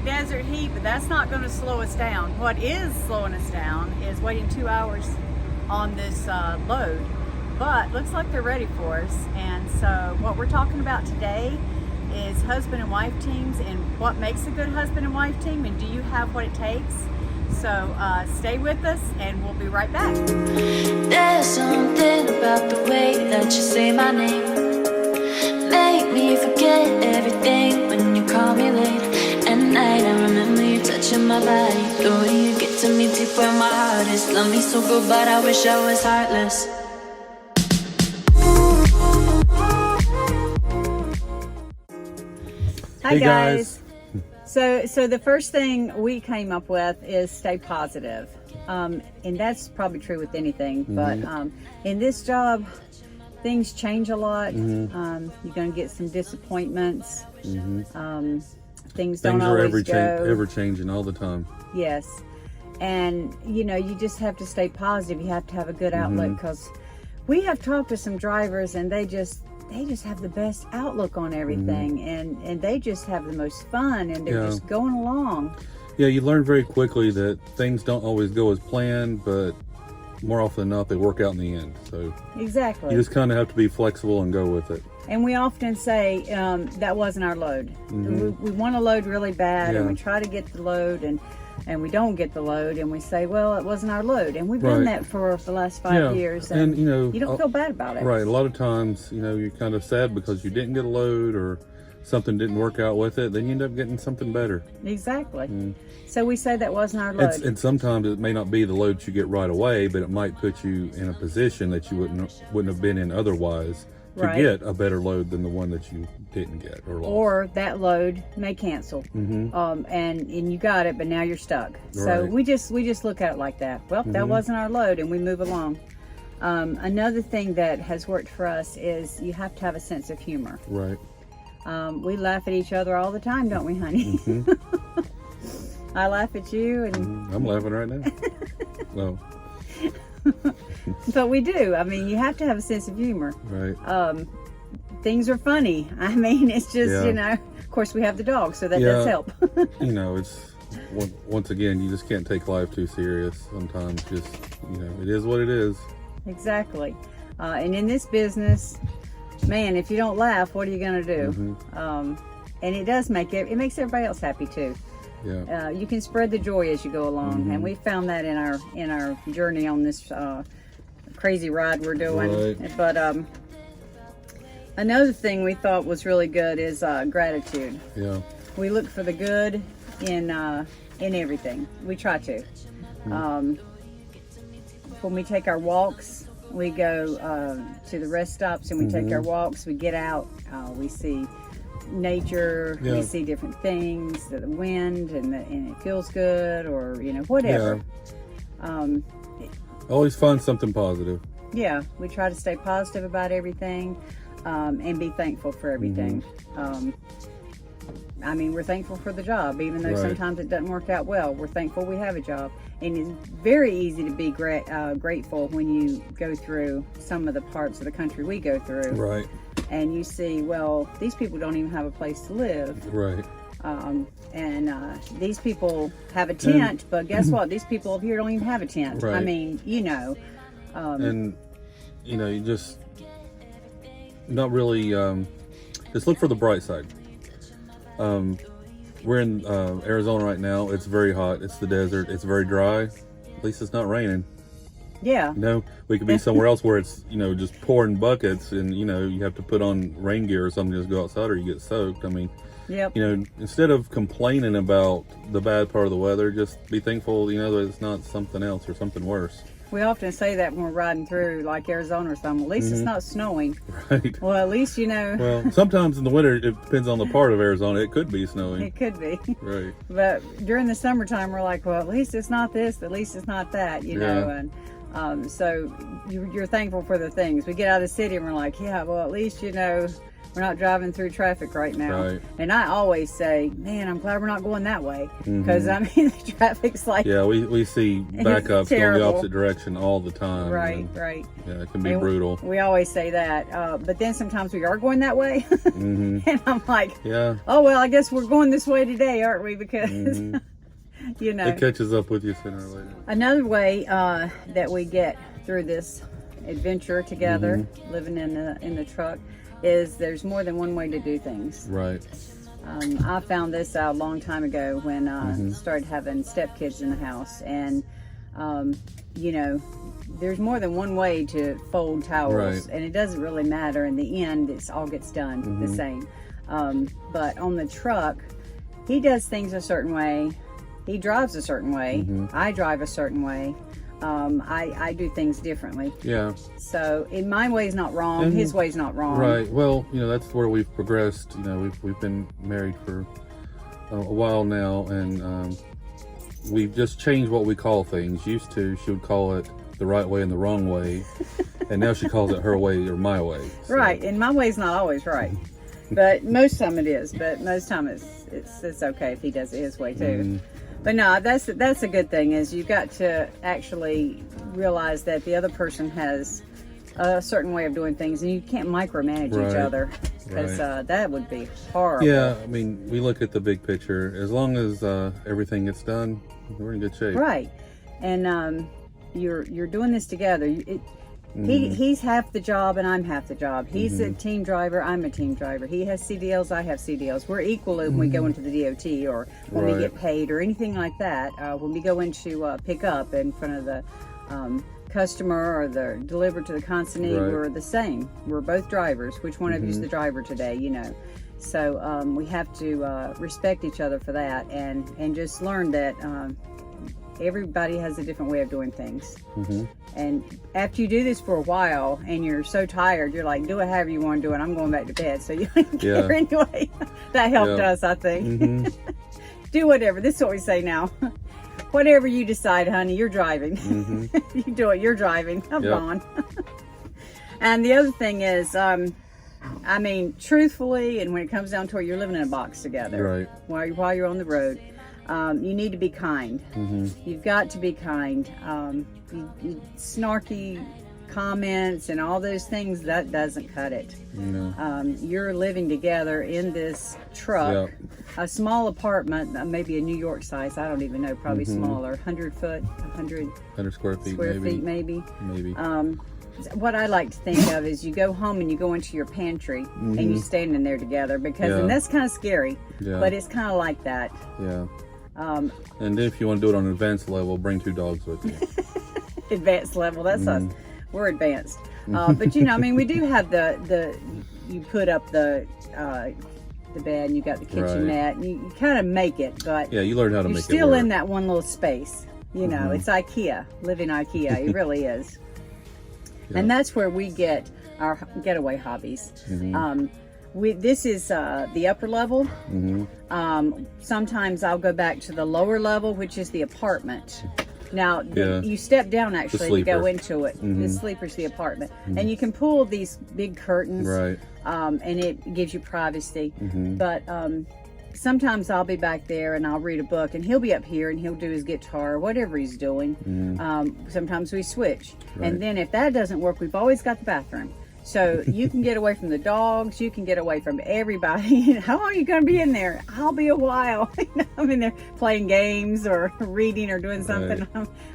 that desert heat, but that's not going to slow us down. What is slowing us down is waiting 2 hours on this load. But looks like they're ready for us. And so what we're talking about today is husband and wife teams and what makes a good husband and wife team, and do you have what it takes? So stay with us and we'll be right back. There's something about the way that you say my name, make me forget everything when you call me late at night. I remember you touching my body, the way you get to me deep where my heart is. Love me so good, but I wish I was heartless. Hi guys. So the first thing we came up with is stay positive. And that's probably true with anything, but in this job, things change a lot. You're going to get some disappointments. Things don't always go. Ever changing all the time. Yes. And, you know, you just have to stay positive. You have to have a good outlook, because we have talked to some drivers and they just have the best outlook on everything, and they just have the most fun, and they're just going along. Yeah, you learn very quickly that things don't always go as planned, but more often than not, they work out in the end. So exactly, you just kind of have to be flexible and go with it. And we often say that wasn't our load. We want to load really bad, and we try to get the load, and we don't get the load, and we say, well, it wasn't our load. And we've done that for the last 5 years, and you know, you don't feel bad about it. Right. A lot of times, you know, you're kind of sad because you didn't get a load or something didn't work out with it. Then you end up getting something better. Exactly. So we say that wasn't our load. And sometimes it may not be the load you get right away, but it might put you in a position that you wouldn't have been in otherwise to get a better load than the one that you didn't get or lost. Or that load may cancel, and you got it, but now you're stuck. So we just look at it like that. Well, that wasn't our load, and we move along. Another thing that has worked for us is you have to have a sense of humor. Right. We laugh at each other all the time, don't we, honey? I laugh at you, and I'm laughing right now. No. But we do. I mean, you have to have a sense of humor. Right. Things are funny. I mean, it's just, you know, of course we have the dog, so that does help. You know, it's, once again, you just can't take life too serious sometimes. Just, you know, it is what it is. Exactly. And in this business, man, if you don't laugh, what are you going to do? And it does make it makes everybody else happy too. Yeah. You can spread the joy as you go along, and we found that in our journey on this crazy ride we're doing. Right. But another thing we thought was really good is gratitude. Yeah. We look for the good in everything. We try to. When we take our walks, we go to the rest stops and we take our walks. We get out. We see nature. We see different things, the wind, and it feels good, or you know, whatever. Always find something positive. Yeah, we try to stay positive about everything, and be thankful for everything. I mean, we're thankful for the job, even though sometimes it doesn't work out well. We're thankful we have a job, and it's very easy to be grateful when you go through some of the parts of the country we go through. Right. And you see, well, these people don't even have a place to live. Right. And these people have a tent, but guess what? These people over here don't even have a tent. Right. I mean, you know. And, you know, you just not really, just look for the bright side. We're in Arizona right now. It's very hot. It's the desert. It's very dry. At least it's not raining. Yeah. You know, we could be somewhere else where it's, you know, just pouring buckets and, you know, you have to put on rain gear or something to just go outside or you get soaked. I mean, you know, instead of complaining about the bad part of the weather, just be thankful, you know, that it's not something else or something worse. We often say that when we're riding through like Arizona or something. At least it's not snowing. Right. Well, at least, you know. Well, sometimes in the winter, it depends on the part of Arizona. It could be snowing. It could be. Right. But during the summertime, we're like, well, at least it's not this. At least it's not that, you know. And so you're thankful for the things. We get out of the city and we're like, yeah, well, at least, you know, we're not driving through traffic right now. Right. And I always say, man, I'm glad we're not going that way, because I mean the traffic's like, yeah, we see backups going the terrible. opposite direction all the time. Right, and, right. yeah, it can be brutal. We always say that, but then sometimes we are going that way, and I'm like, yeah, oh well, I guess we're going this way today, aren't we? Because you know, it catches up with you sooner or later. another way that we get through this adventure together, living in the truck, is there's more than one way to do things. Right. I found this out a long time ago when I started having stepkids in the house, and you know, there's more than one way to fold towels, Right. and it doesn't really matter. In the end, it all gets done the same. But on the truck, he does things a certain way. He drives a certain way. I drive a certain way. I do things differently. Yeah. So my way's not wrong. His way's not wrong. Right. Well, you know, that's where we've progressed. You know, we've been married for a while now, and we've just changed what we call things. Used to, she would call it the right way and the wrong way, and now she calls it her way or my way. So. Right. And my way's not always right, but most time it is. But most time it's okay if he does it his way too. But no, that's a good thing, is you've got to actually realize that the other person has a certain way of doing things, and you can't micromanage each other, because that would be horrible. Yeah, I mean, we look at the big picture. As long as everything gets done, we're in good shape. Right. And you're doing this together. He's half the job and I'm half the job. He's a team driver, I'm a team driver. He has CDLs, I have CDLs. We're equal when we go into the DOT, or when we get paid, or anything like that. When we go into pick up in front of the customer, or the deliver to the consignee, we're the same. We're both drivers. Which one of you's the driver today, you know? So we have to respect each other for that, and just learn that everybody has a different way of doing things. And after you do this for a while and you're so tired, you're like, do it however you want to do it. I'm going back to bed. So you don't care anyway. That helped us, I think. Do whatever. This is what we say now. Whatever you decide, honey, you're driving. You do it. You're driving. I'm gone. And the other thing is, I mean, truthfully, and when it comes down to it, you're living in a box together. Right. While you're on the road. You need to be kind. You've got to be kind. Snarky comments and all those things, that doesn't cut it. You're living together in this truck, a small apartment, maybe a New York size, I don't even know, probably smaller, 100 foot, 100 square feet, maybe. What I like to think of is you go home and you go into your pantry and you stand in there together, because and that's kind of scary, but it's kind of like that. And then if you want to do it on an advanced level, bring 2 dogs with you. Advanced level, that's us. We're advanced. But you know, I mean, we do have the you put up the bed, and you got the kitchen mat, and you kind of make it, but you learn how to make it work. You're still in that one little space. You know, it's IKEA, living IKEA. It really is. And that's where we get our getaway hobbies. This is the upper level. Sometimes I'll go back to the lower level, which is the apartment. Now, you step down actually to go into it. The sleeper's the apartment. And you can pull these big curtains, and it gives you privacy. But sometimes I'll be back there and I'll read a book, and he'll be up here and he'll do his guitar or whatever he's doing. Sometimes we switch. And then if that doesn't work, we've always got the bathroom. So you can get away from the dogs, you can get away from everybody. How long are you going to be in there? I'll be a while. I'm in there playing games or reading or doing something.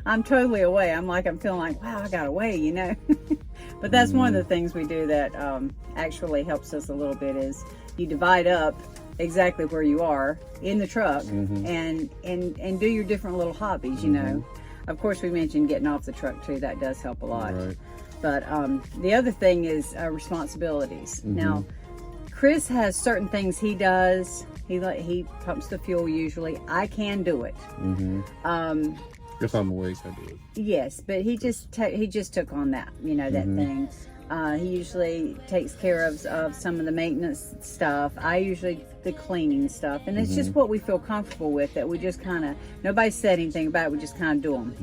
I'm totally away. I'm feeling like, wow, I got away, you know. But that's one of the things we do that actually helps us a little bit, is you divide up exactly where you are in the truck and do your different little hobbies, you know. Of course, we mentioned getting off the truck too. That does help a lot. But the other thing is responsibilities. Now, Chris has certain things he does. He pumps the fuel usually. I can do it. If I'm awake, I do it. Yes, but he just took on that, you know, that thing. He usually takes care of some of the maintenance stuff. I usually the cleaning stuff, and it's just what we feel comfortable with. That we just kind of, nobody said anything about it. We just kind of do them.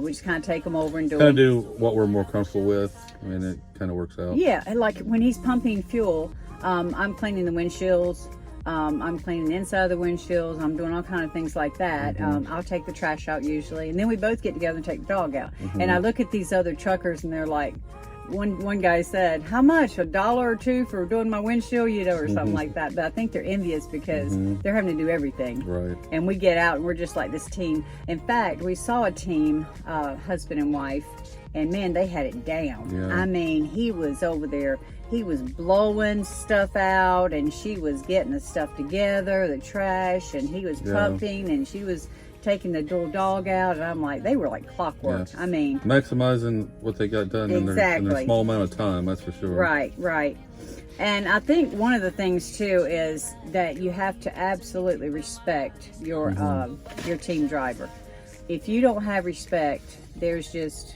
We just kind of take them over and do kind of do what we're more comfortable with. I mean, it kind of works out. Yeah, like when he's pumping fuel, I'm cleaning the windshields. I'm cleaning the inside of the windshields. I'm doing all kind of things like that. I'll take the trash out usually, and then we both get together and take the dog out. And I look at these other truckers, and they're like, one guy said, "How much? $1 or $2 for doing my windshield?" Or something like that. But I think they're envious because they're having to do everything. Right. And we get out, and we're just like this team. In fact, we saw a team, husband and wife, and man, they had it down. Yeah. I mean, he was over there. He was blowing stuff out, and she was getting the stuff together, the trash, and he was pumping, and she was taking the little dog out, and I'm like, they were like clockwork. Yes. I mean, maximizing what they got done in their small amount of time, that's for sure. Right. And I think one of the things too is that you have to absolutely respect your team driver. If you don't have respect, there's just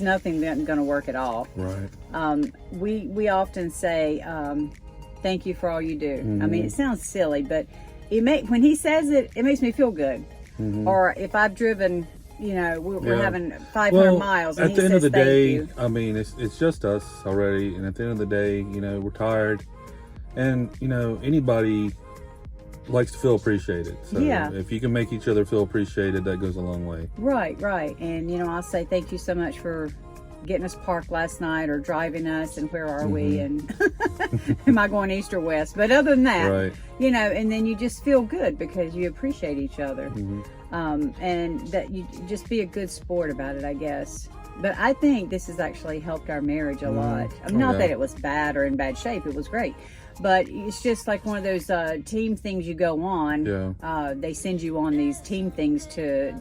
nothing that's going to work at all. Right. We often say, thank you for all you do. I mean, it sounds silly, but when he says it, it makes me feel good. Or if I've driven, we're having 500 miles, and at the end says, of the day, you. I mean, it's just us already, and at the end of the day, we're tired, and anybody likes to feel appreciated. So if you can make each other feel appreciated, that goes a long way. Right. And I'll say thank you so much for getting us parked last night, or driving us, and where are we, and am I going east or west? But other than that, and then you just feel good because you appreciate each other. And that you just be a good sport about it, I guess. But I think this has actually helped our marriage a lot. Not that it was bad or in bad shape, it was great. But it's just like one of those team things you go on. They send you on these team things to,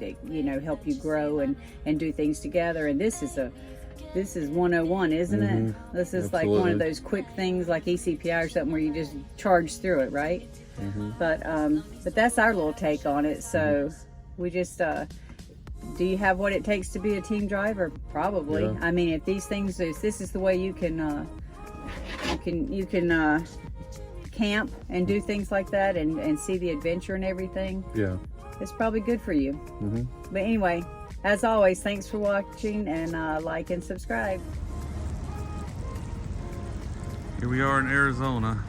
help you grow and do things together. And this is 101, isn't it? This is like one of those quick things like ECPI or something where you just charge through it, right? But that's our little take on it. So we just, do you have what it takes to be a team driver? Probably. I mean, if these things, if this is the way you can camp and do things like that and see the adventure and everything, it's probably good for you. But anyway, as always, thanks for watching, and like and subscribe. Here we are in Arizona.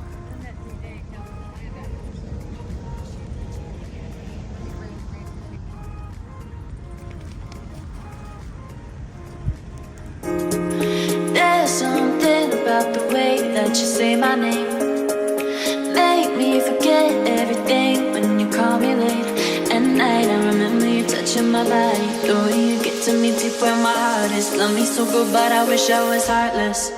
There's something about the way that you say my name, make me forget everything when you call me late at night. I remember you touching my body, the way you get to me deep where my heart is. Love me so good, but I wish I was heartless.